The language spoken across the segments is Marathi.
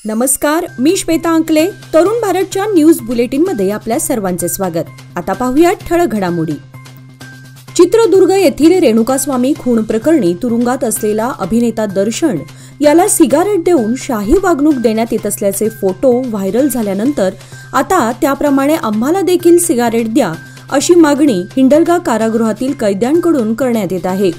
नमस्कार, मी श्वेता अंकले. तरुण भारतच्या न्यूज बुलेटिनमध्ये आपल्या सर्वांचे स्वागत. आता पाहूया ठळक घडामोडी. चित्रदुर्ग येथील रेणुकास्वामी खून प्रकरणी तुरुंगात असलेला अभिनेता दर्शन याला सिगारेट देऊन शाही वागणूक देण्यात येत असल्याचे फोटो व्हायरल झाल्यानंतर आता त्याप्रमाणे आम्हाला देखील सिगारेट द्या अशी मागणी हिंडलगा कारागृहातील कैद्यांकडून करण्यात येत आहे.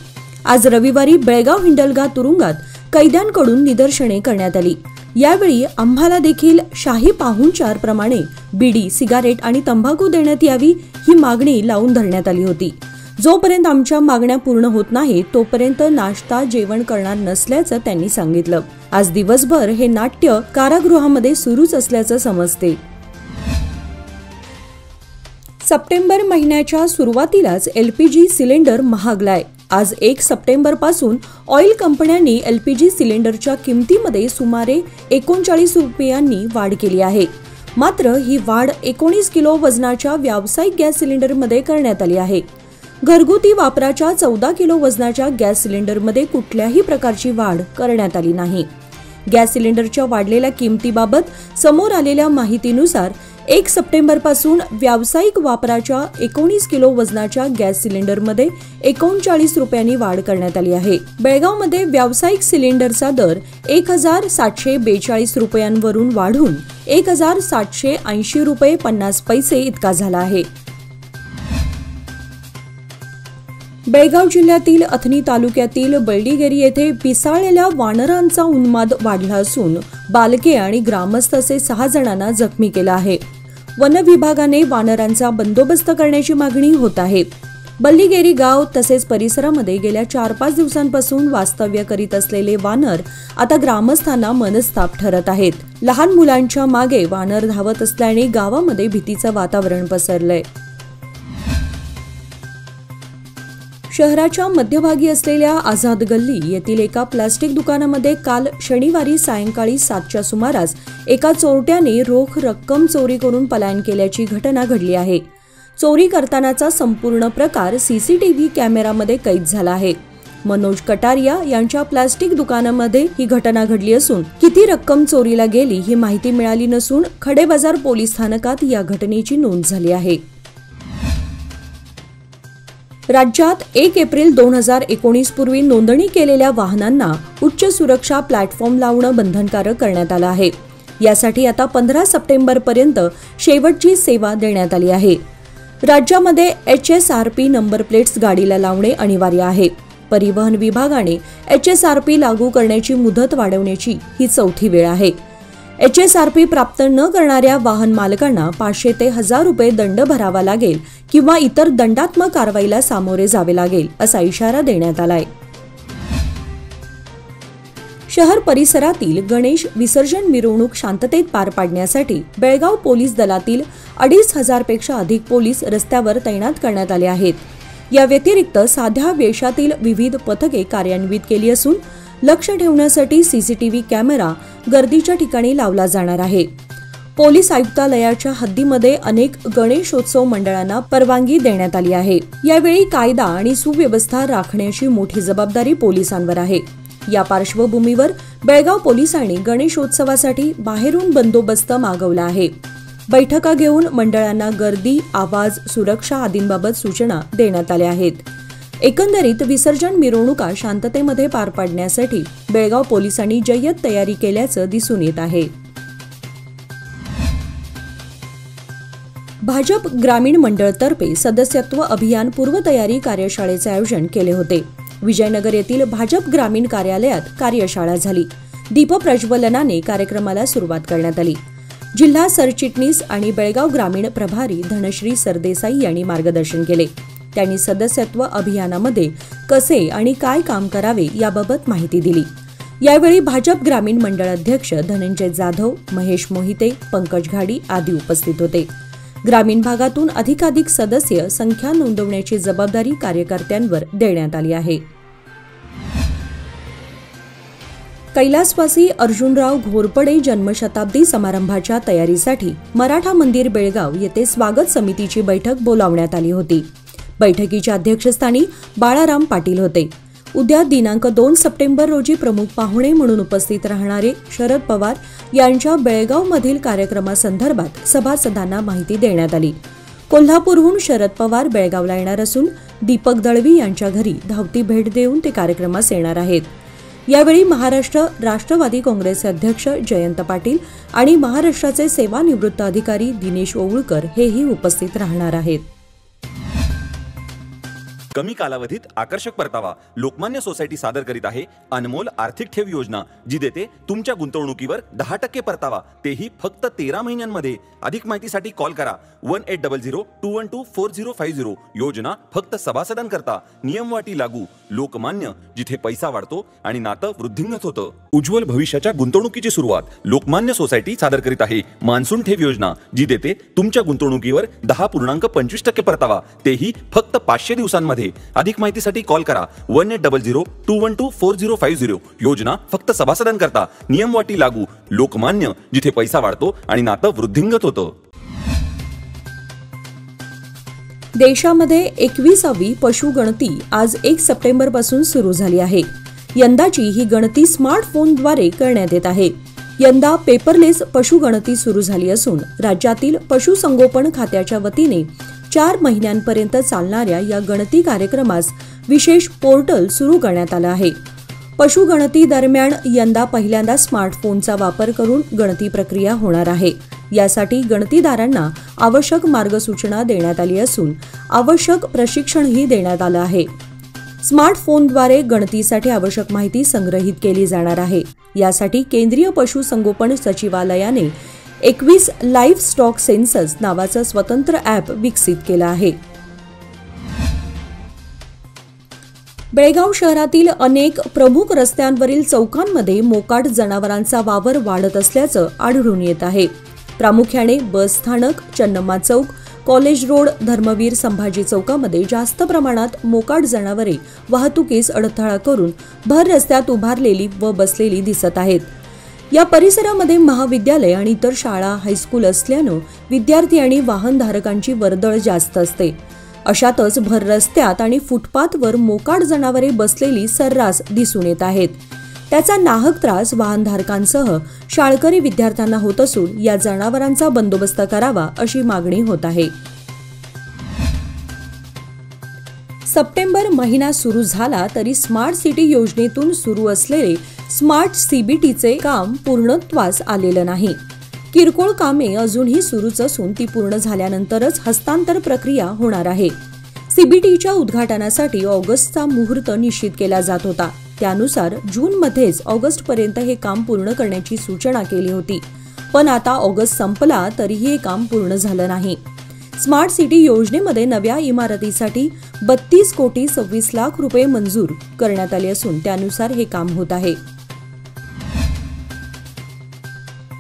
आज रविवारी बेळगाव हिंडलगा तुरुंगात कैद्यांकडून निदर्शने करण्यात आली. यावेळी आम्हाला देखील शाही पाहुणचार प्रमाणे बिडी, सिगारेट आणि तंबाखू देण्यात यावी ही मागणी लावून धरण्यात आली होती. जोपर्यंत आमच्या मागण्या पूर्ण होत नाही तोपर्यंत नाश्ता जेवण करणार नसल्याचं त्यांनी सांगितलं. आज दिवसभर हे नाट्य कारागृहामध्ये सुरूच असल्याचं समजते. सप्टेंबर महिन्याच्या सुरुवातीलाच एलपीजी सिलेंडर महागलाय. आज 1 सप्टेंबर पासून ऑइल कंपन्यांनी एलपीजी सिलेंडरच्या किमतीमध्ये सुमारे 39 रुपयांनी वाढ केली आहे. मात्र ही वाढ 19 किलो वजनाच्या व्यावसायिक गॅस सिलेंडरमध्ये करण्यात आली आहे. घरगुती वापराच्या 14 किलो वजनाच्या गॅस सिलेंडरमध्ये कुठल्याही प्रकारची वाढ करण्यात आली नाही. गॅस सिलेंडरच्या वाढलेल्या किमतीबाबत समोर आलेल्या माहितीनुसार 1 सप्टेंबर पासून व्यावसायिक वापराच्या 19 किलो वजनाच्या गॅस सिलेंडरमध्ये 39 रुपयांनी वाढ करण्यात आली आहे. बेळगावमध्ये व्यावसायिक सिलेंडरचा दर 1,742 रुपयांवरून वाढून 1,780 रुपये 50 पैसे इतका झाला आहे. बेळगाव जिल्ह्यातील अथनी तालुक्यातील बल्डीगेरी येथे पिसाळलेल्या वानरांचा उन्माद वाढला असून बालके आणि ग्रामस्थ असे 6 जणांना जखमी केलं आहे. वन विभागाने वानरांचा बंदोबस्त करण्याची मागणी होत आहे. बल्लीगेरी गाव तसेच परिसरामध्ये गेल्या 4-5 दिवसांपासून वास्तव्य करीत असलेले वानर आता ग्रामस्थांना मनस्ताप ठरत आहेत. लहान मुलांच्या मागे वानर धावत असल्याने गावामध्ये भीतीचं वातावरण पसरलंय. शहराच्या मध्यभागी असलेल्या आझाद गल्ली येथील एका प्लास्टिक दुकानामध्ये काल शनिवारी सायंकाळी 7च्या सुमारास एका चोरट्याने रोख रक्कम चोरी करून पलायन केल्याची घटना घडली आहे. चोरी करतानाचा संपूर्ण प्रकार सीसीटीव्ही कॅमेरामध्ये कैद झाला आहे. मनोज कटारिया यांच्या प्लास्टिक दुकानामध्ये ही घटना घडली असून किती रक्कम चोरीला गेली ही माहिती मिळाली नसून खडेबाजार पोलीस स्थानकात या घटनेची नोंद झाली आहे. राज्यात 1 एप्रिल 2019 पूर्वी नोंदणी केलेल्या वाहनांना उच्च सुरक्षा प्लॅटफॉर्म लावणं बंधनकारक करण्यात आलं आहे. यासाठी आता 15 सप्टेंबर पर्यंत शेवटची सेवा देण्यात आली आहे. राज्यामध्ये HSRP नंबर प्लेट्स गाडीला लावणे अनिवार्य आहे. परिवहन विभागाने HSRP लागू करण्याची मुदत वाढवण्याची ही 4थी वेळ आहे. HSRP प्राप्त न करणाऱ्या वाहन मालकांना 500 ते 1000 रुपये दंड भरावा लागेल किंवा इतर दंडात्मक कारवाईला सामोरे जावे लागेल असा इशारा देण्यात आलाय. शहर परिसरातील गणेश विसर्जन मिरवणूक शांततेत पार पाडण्यासाठी बेळगाव पोलीस दलातील 2,500 पेक्षा अधिक पोलीस रस्त्यावर तैनात करण्यात आले आहेत. या व्यतिरिक्त साध्या वेशातील विविध पथके कार्यान्वित केली असून लक्ष ठेवण्यासाठी सीसीटीव्ही कॅमेरा गर्दीच्या ठिकाणी लावला जाणार आहे. पोलीस आयुक्तालयाच्या हद्दीमध्ये अनेक गणेशोत्सव मंडळांना परवानगी देण्यात आली आहे. यावेळी कायदा आणि सुव्यवस्था राखण्याची मोठी जबाबदारी पोलिसांवर आहे. या पार्श्वभूमीवर बेळगाव पोलिसांनी गणेशोत्सवासाठी बाहेरून बंदोबस्त मागवला आहे. बैठका घेऊन मंडळांना गर्दी, आवाज, सुरक्षा आदींबाबत सूचना देण्यात आल्या आहेत. एकंदरीत विसर्जन मिरवणुका शांततेमध्ये पार पाडण्यासाठी बेळगाव पोलिसांनी जय्यत तयारी केल्याचं दिसून येत आहे. भाजप ग्रामीण मंडळतर्फे सदस्यत्व अभियान पूर्वतयारी कार्यशाळेचे आयोजन केले होते. विजयनगर येथील भाजप ग्रामीण कार्यालयात कार्यशाळा झाली. दीपप्रज्वलनाने कार्यक्रमाला सुरुवात करण्यात आली. जिल्हा सरचिटणीस आणि बेळगाव ग्रामीण प्रभारी धनश्री सरदेसाई यांनी मार्गदर्शन केले. त्यांनी सदस्यत्व अभियानामध्ये कसे आणि काय काम करावे याबाबत माहिती दिली. यावेळी भाजप ग्रामीण मंडळ अध्यक्ष धनंजय जाधव, महेश मोहिते, पंकज घाडी आदी उपस्थित होते. ग्रामीण भागातून अधिकाधिक सदस्य संख्या नोंदवण्याची जबाबदारी कार्यकर्त्यांवर देण्यात आली आहे. कैलासवासी अर्जुनराव घोरपडे जन्मशताब्दी समारंभाच्या तयारीसाठी मराठा मंदिर बेळगाव येथे स्वागत समितीची बैठक बोलावण्यात आली होती. बैठकीच्या अध्यक्षस्थानी बाळाराम पाटील होते. उद्या दिनांक 2 सप्टेंबर रोजी प्रमुख पाहुणे म्हणून उपस्थित राहणारे शरद पवार यांच्या बेळगावमधील कार्यक्रमासंदर्भात सभासदांना माहिती देण्यात आली. कोल्हापूरहून शरद पवार बेळगावला येणार असून दीपक दळवी यांच्या घरी धावती भेट देऊन ते कार्यक्रमास येणार आहेत. यावेळी महाराष्ट्र राष्ट्रवादी काँग्रेसचे अध्यक्ष जयंत पाटील आणि महाराष्ट्राचे सेवानिवृत्त अधिकारी दिनेश ओवळकर हेही उपस्थित राहणार आहेत. कमी कालावधीत आकर्षक परतावा लोकमान्य सोसायटी सादर करीत आहे अनमोल आर्थिक ठेव योजना, जी देते तुमच्या गुंतवणुकीवर 10% परतावा, तेही फक्त 13 महिन्यांमध्ये. अधिक माहितीसाठी कॉल करा 1800-212-4050. योजना फक्त सभासदांकरता. नियमवाटी लागू. लोकमान्य, जिथे पैसा वाढतो आणि नातं वृद्धिंगत होतं. उज्ज्वल भविष्याच्या गुंतवणुकीची सुरुवात लोकमान्य सोसायटी सादर करीत आहे मान्सून ठेव योजना, जी देते तुमच्या गुंतवणुकीवर 10.25% परतावा, तेही फक्त 500 दिवसांमध्ये. अधिक माहितीसाठी कॉल करा 1800-212-4050. योजना फक्त सभासदांकरता. नियमवाटी लागू. लोकमान्य, जिथे पैसा वाढतो आणि नातं वृद्धिंगत होतं. देशामध्ये 21वी पशुगणती आज 1 सप्टेंबर पासून सुरू झाली आहे. यंदाची ही गणती स्मार्टफोनद्वारे करण्यात येत आहे. यंदा पेपरलेस पशुगणती सुरू झाली असून राज्यातील पशुसंगोपन खात्याच्या वतीने 4 महिन्यांपर्यंत चालणाऱ्या या गणती कार्यक्रमास विशेष पोर्टल सुरू करण्यात आलं आहे. पशुगणती दरम्यान यंदा पहिल्यांदा स्मार्टफोनचा वापर करून गणती प्रक्रिया होणार आहे. यासाठी गणतीदारांना आवश्यक मार्गसूचना देण्यात आली असून आवश्यक प्रशिक्षणही देण्यात आलं आहे. स्मार्टफोनद्वारे गणतीसाठी आवश्यक माहिती संग्रहित केली जाणार आहे. यासाठी केंद्रीय पशुसंगोपन सचिवालयाने 21 लाईव्ह स्टॉक सेन्सस नावाचं स्वतंत्र ॲप विकसित केलं आहे. बेळगाव शहरातील अनेक प्रमुख रस्त्यांवरील चौकांमध्ये मोकाट जनावरांचा वावर वाढत असल्याचं आढळून येत आहे. प्रामुख्याने बस स्थानक, चन्नम्मा चौक, कॉलेज रोड, धर्मवीर संभाजी चौकामध्ये जास्त प्रमाणात मोकाट जनावरे वाहतुकीस अडथळा करून भर रस्त्यात उभारलेली व बसलेली दिसत आहेत. या परिसरामध्ये महाविद्यालय आणि इतर शाळा, हायस्कूल असल्यानं विद्यार्थी आणि वाहनधारकांची वर्दळ जास्त असते. अशातच भर रस्त्यात आणि फुटपाथवर मोकाट जनावरे बसलेली सर्रास दिसून येत आहेत. त्याचा नाहक त्रास वाहनधारकांसह शाळकरी विद्यार्थ्यांना होत असून या जनावरांचा बंदोबस्त करावा अशी मागणी होत आहे. सप्टेंबर महिना सुरू झाला तरी स्मार्ट सिटी योजनेतून सुरू असलेले स्मार्ट सीबीटीचे काम पूर्णत्वास आलेलं नाही. किरकोळ कामे अजूनही सुरूच असून ती पूर्ण झाल्यानंतरच हस्तांतर प्रक्रिया होणार आहे. सीबीटीच्या उद्घाटनासाठी ऑगस्टचा मुहूर्त निश्चित केला जात होता. त्यानुसार जूनमध्येच ऑगस्टपर्यंत हे काम पूर्ण करण्याची सूचना केली होती. पण आता ऑगस्ट संपला तरीही हे काम पूर्ण झालं नाही. स्मार्ट सिटी योजनेमध्ये नव्या इमारतीसाठी 32 कोटी 26 लाख रुपये मंजूर करण्यात आले असून त्यानुसार हे काम होत आहे.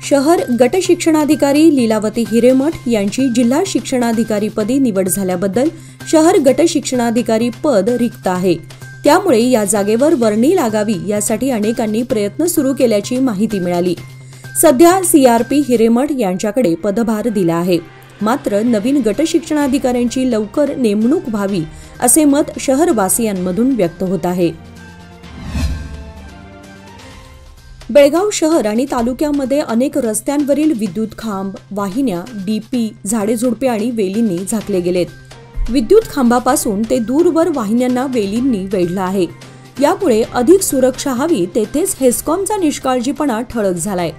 शहर गट शिक्षणाधिकारी लीलावती हिरेमठ यांची जिल्हा शिक्षणाधिकारीपदी निवड झाल्याबद्दल शहर गट शिक्षणाधिकारी पद रिक्त आहे. त्यामुळे या जागेवर वर्णी लागावी यासाठी अनेकांनी प्रयत्न सुरू केल्याची माहिती मिळाली. सध्या सीआरपी हिरेमठ यांच्याकडे पदभार दिला आहे. मात्र नवीन गट शिक्षणाधिकाऱ्यांची लवकर नेमणूक व्हावी असे मत शहरवासियांमधून व्यक्त होत आहे. बेळगाव शहर आणि तालुक्यामध्ये अनेक रस्त्यांवरील विद्युत खांब, वाहिन्या, डीपी, झाडेझुडपे आणि वेलींनी झाकले गेलेत. विद्युत खांबापासून ते दूरवर वाहिन्यांना वेलींनी वेढलं आहे. यामुळे अधिक सुरक्षा हवी तेथेच हेस्कॉमचा निष्काळजीपणा ठळक झालाय.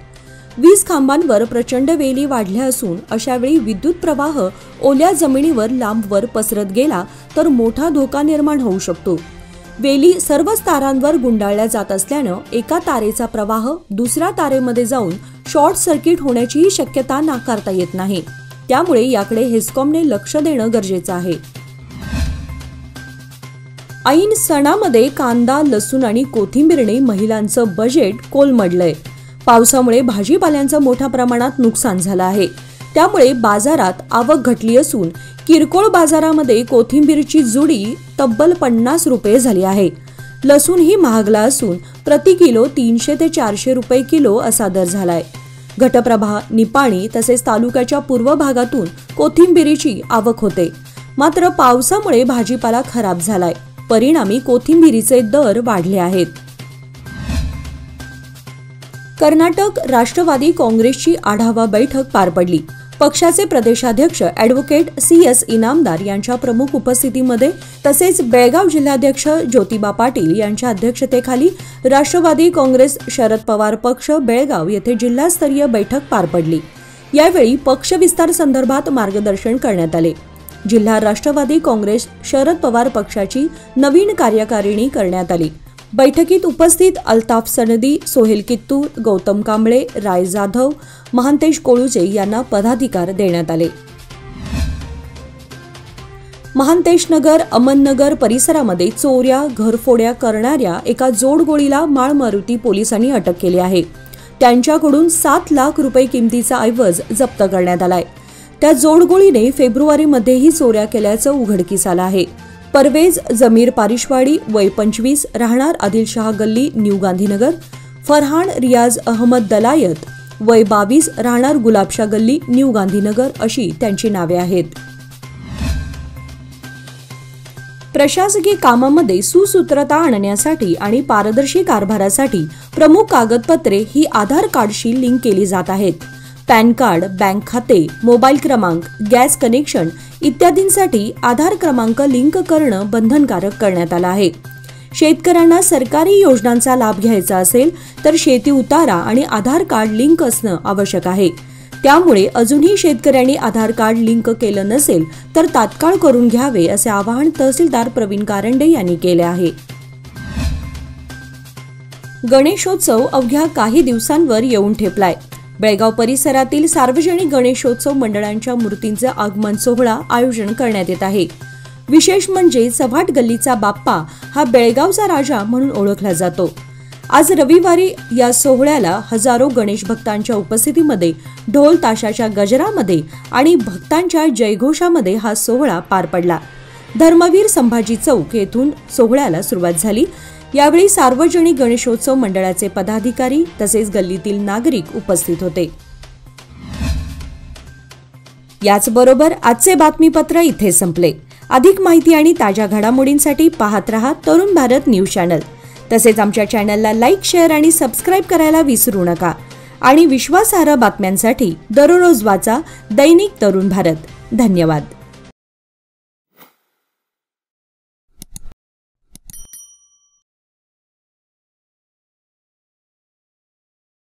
वीज खांबांवर प्रचंड वेली वाढल्या असून अशावेळी विद्युत प्रवाह ओल्या जमिनीवर लांबवर पसरत गेला तर मोठा धोका निर्माण होऊ शकतो. वेली सर्वच तारांवर गुंडाळल्या जात असल्यानं एका तारेचा प्रवाह दुसऱ्या तारेमध्ये जाऊन शॉर्ट सर्किट होण्याचीही शक्यता नाकारता येत नाही. त्यामुळे याकडे हेस्कॉमने लक्ष देणं गरजेचं आहे. ऐन सणामध्ये कांदा, लसूण आणि कोथिंबीरने महिलांचं बजेट कोलमडलंय. पावसामुळे भाजीपाल्यांचं मोठ्या प्रमाणात नुकसान झालं आहे. त्यामुळे बाजारात आवक घटली असून किरकोळ बाजारामध्ये कोथिंबीरची जुडी तब्बल 50 रुपये झाली आहे. लसूणही महागला असून प्रति किलो 300 ते 400 रुपये किलो असा दर झालाय. घटप्रभा, निपाणी तसेच तालुक्याच्या पूर्व भागातून कोथिंबीरीची आवक होते. मात्र पावसामुळे भाजीपाला खराब झालाय. परिणामी कोथिंबिरीचे दर वाढले आहेत. कर्नाटक राष्ट्रवादी काँग्रेसची आढावा बैठक पार पडली. पक्षाचे प्रदेशाध्यक्ष ॲडव्होकेट CS इनामदार यांच्या प्रमुख उपस्थितीमध्ये तसेच बेळगाव जिल्हाध्यक्ष ज्योतिबा पाटील यांच्या अध्यक्षतेखाली राष्ट्रवादी काँग्रेस शरद पवार पक्ष बेळगाव येथे जिल्हास्तरीय बैठक पार पडली. यावेळी पक्ष विस्तार संदर्भात मार्गदर्शन करण्यात आले. जिल्हा राष्ट्रवादी काँग्रेस शरद पवार पक्षाची नवीन कार्यकारिणी करण्यात आली. बैठकीत उपस्थित अल्ताफ सनदी, सोहेल कित्तूर, गौतम कांबळे, राय जाधव, महांतेश कोळुजे यांना पदाधिकार देण्यात आले. महांतेश नगर, अमननगर परिसरामध्ये चोऱ्या, घरफोड्या करणाऱ्या एका जोडगोळीला माळमारुती पोलिसांनी अटक केली आहे. त्यांच्याकडून 7 लाख रुपये किमतीचा ऐवज जप्त करण्यात आलाय. त्या जोडगोळीने फेब्रुवारीमध्येही चोऱ्या केल्याचं उघडकीस आलं आहे. परवेज जमीर पारिशवाडी, वय 25, राहणार आदिलशाह गल्ली, न्यू गांधीनगर. फरहान रियाज अहमद दलायत, वय 22, राहणार गुलाबशाह गल्ली, न्यू गांधीनगर अशी त्यांची नावे आहेत. प्रशासकीय कामामध्ये सुसूत्रता आणण्यासाठी आणि पारदर्शी कारभारासाठी प्रमुख कागदपत्रे ही आधार कार्डशी लिंक केली जात आहेत. पॅन कार्ड, बँक खाते, मोबाईल क्रमांक, गॅस कनेक्शन इत्यादींसाठी आधार क्रमांक लिंक करणं बंधनकारक करण्यात आलं आहे. शेतकऱ्यांना सरकारी योजनांचा लाभ घ्यायचा असेल तर शेती उतारा आणि आधार कार्ड लिंक असणं आवश्यक आहे. त्यामुळे अजूनही शेतकऱ्यांनी आधार कार्ड लिंक केलं नसेल तर तात्काळ करून घ्यावे असे आवाहन तहसीलदार प्रवीण कारंडे यांनी केले आहे. गणेशोत्सव अवघ्या काही दिवसांवर येऊन ठेपलाय. बेळगाव परिसरातील सार्वजनिक गणेशोत्सव मंडळांच्या मूर्तींचे आगमन सोहळा आयोजन करण्यात येत आहे. विशेष म्हणजे चव्हाट गल्लीचा बाप्पा हा बेळगावचा राजा म्हणून ओळखला जातो. आज रविवारी या सोहळ्याला हजारो गणेश भक्तांच्या उपस्थितीमध्ये ढोल ताशाच्या गजरामध्ये आणि भक्तांच्या जयघोषामध्ये हा सोहळा पार पडला. धर्मवीर संभाजी चौक येथून सोहळ्याला सुरुवात झाली. यावेळी सार्वजनिक गणेशोत्सव मंडळाचे पदाधिकारी तसेच गल्लीतील नागरिक उपस्थित होते. याचबरोबर आजचे बातमीपत्र इथे संपले. अधिक माहिती आणि ताज्या घडामोडींसाठी पाहत रहा तरुण भारत न्यूज चॅनल. तसेच आमच्या चॅनलला लाईक, शेअर आणि सबस्क्राईब करायला विसरू नका. आणि विश्वासार्ह बातम्यांसाठी दररोज वाचा दैनिक तरुण भारत. धन्यवाद.